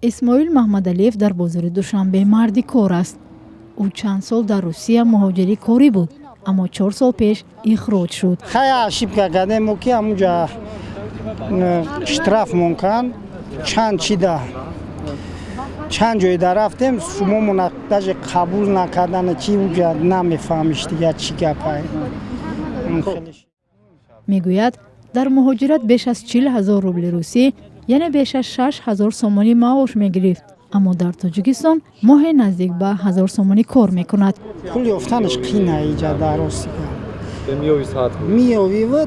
اسماعیل محمدعلیف در بازار دوشنبه مردی کار است. او چند سال در روسیه مهاجری کاری بود، اما 4 سال پیش اخراج شد. خیلی اشتباه کردم که همونجا اشتراف ممکن چند جای رفتیم شما مناقض قبول نکردن چی اونجا نمیفهمیش دیگه چی گپه. میگوید در مهاجرت بیش از 40,000 روبل روسی یعنی بیش از 6,000 سومانی معاش میگرفت، اما در تاجیکستان ماه نزدیک به 1000 سومانی کار میکند. پول یافتنش قینه اینجا در روسیه. میوی و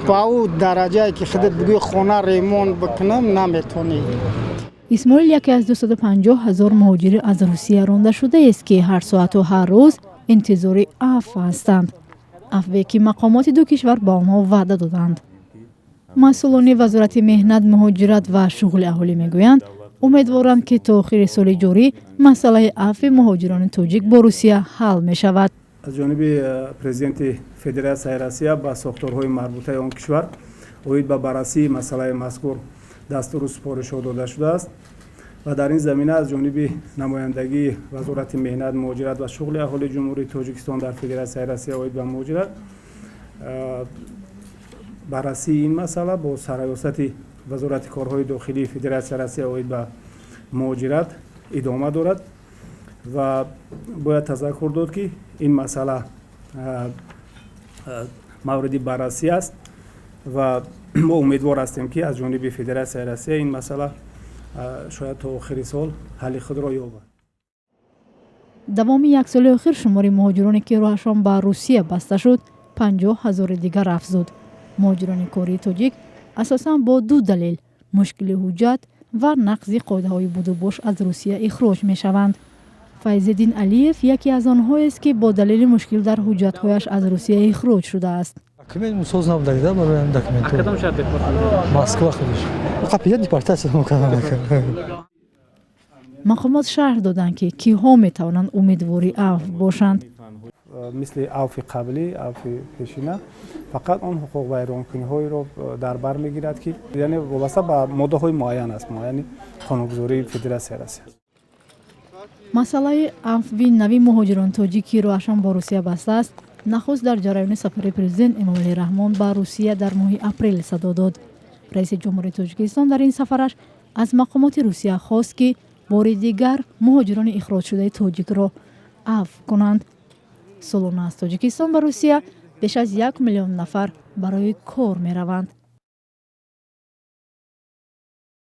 با او درجه که خودت بگوی خانه ریمون بکنم نمیتونی. اسماعیل یکی از 250,000 مهاجر از روسیه رانده شده است که هر ساعت و هر روز انتظار عفو هستند. عفوی که مقامات دو کشور با آنها وعده دادند. مسئولان وزارت مهنت، مهاجرت و شغل اهالی میگویند امیدوارند که تا آخر سال جاری مسئله عفو مهاجران تاجیک با روسیه حل می شود. از جانب پرزیدنت فدراسیای روسیه با ساختارهای مربوطه آن کشور اوید به بررسی مسئله مذکور دستور سپارش داده شده است و در این زمینه از جانب نمایندگی وزارت مهنت، مهاجرت و شغل اهالی جمهوری تاجیکستان در فدراسیای روسیه اوید به مهاجرت بررسی این مسئله با سرایست وزارت کارهای داخلی فدراسیای روسیه اوید به مهاجرت ادامه دارد و باید تذکر داد که این مسئله مورد بررسی است و ما امیدوار هستیم که از جانب فدراسیای روسیه این مسئله شاید تا آخر سال حل خود را یابد. دوام یک سال اخیر شمار مهاجرانی که راهشان به روسیه بسته شد 50,000 دیگر افزود. مهاجران کاری تاجیک اساساً با 2 دلیل مشکل حجت و نقض قاعده‌های بود و باش از روسیه اخراج می شوند. فیض‌الدین علیف یکی از آنها است که با دلیل مشکل در حجت‌هایش از روسیه اخراج شده است. مقامات شرح دادند که کیها می توانند امیدواری عفو باشند. مثل عفو قبلی، عفو پیشینه فقط آن حقوق ویرانکنی‌های را در بر میگیرد که یعنی وابسته به ماده‌های معین است، یعنی قانونگذاری فدراسیای روسیه. مسئله عفو نوی مهاجران تاجیکی راهشان با روسیه بسته است. نخست در جریان سفر پرزیدنت امامعلی رحمان به روسیه در ماه اپریل صدا داد. رئیس جمهوری تاجیکستان در این سفرش از مقامات روسیه خواست که بار دیگر مهاجران اخراج شده تاجیک را عفو کنند. سالانه از تاجیکستان به روسیه بیش از 1 میلیون نفر برای کار می روند.